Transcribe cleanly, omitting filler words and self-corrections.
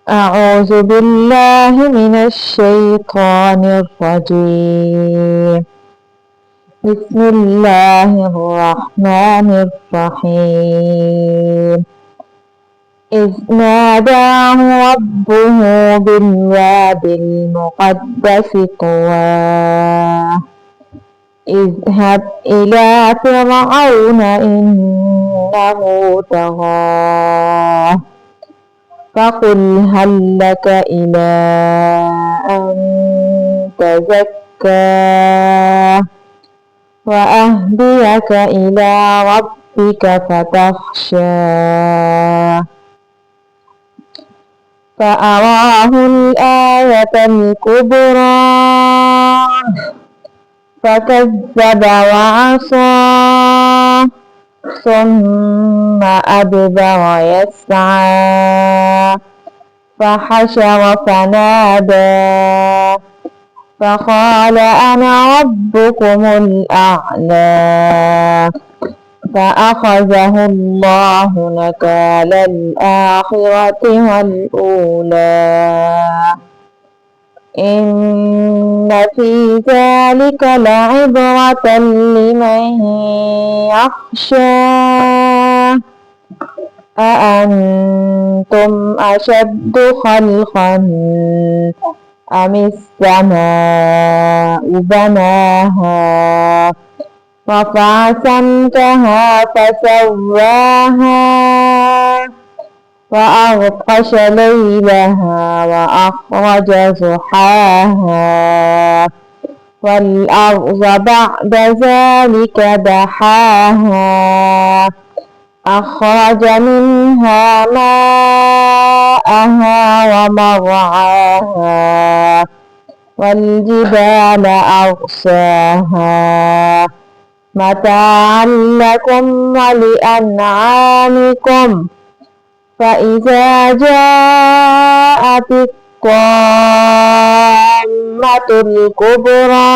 أعوذ بالله من الشيطان الرجيم. بسم الله الرحمن الرحيم. إذ ناداه ربه بالواد المقدس طوى اذهب إلى فرعون إنه طغى فقل هل لك إلى أن تزكى وأهديك إلى ربك فتخشى فأراه الآية الكبرى فكذب وعصى ثم أدبر يسعى فحشر فنادى فقال أنا ربكم الأعلى فأخذه الله نكال الآخرة والأولى إن في ذلك لعبرة لمن يخشى أأنتم أشد خلقا أم السماء بناها رفع سمكها فسواها وأغطش ليلها وأخرج ضحاها والأرض بعد ذلك دحاها أخرج منها ماءها ومرعاها والجبال أرساها متاعا لكم ولأنعامكم فإذا جاءت الطامة الكبرى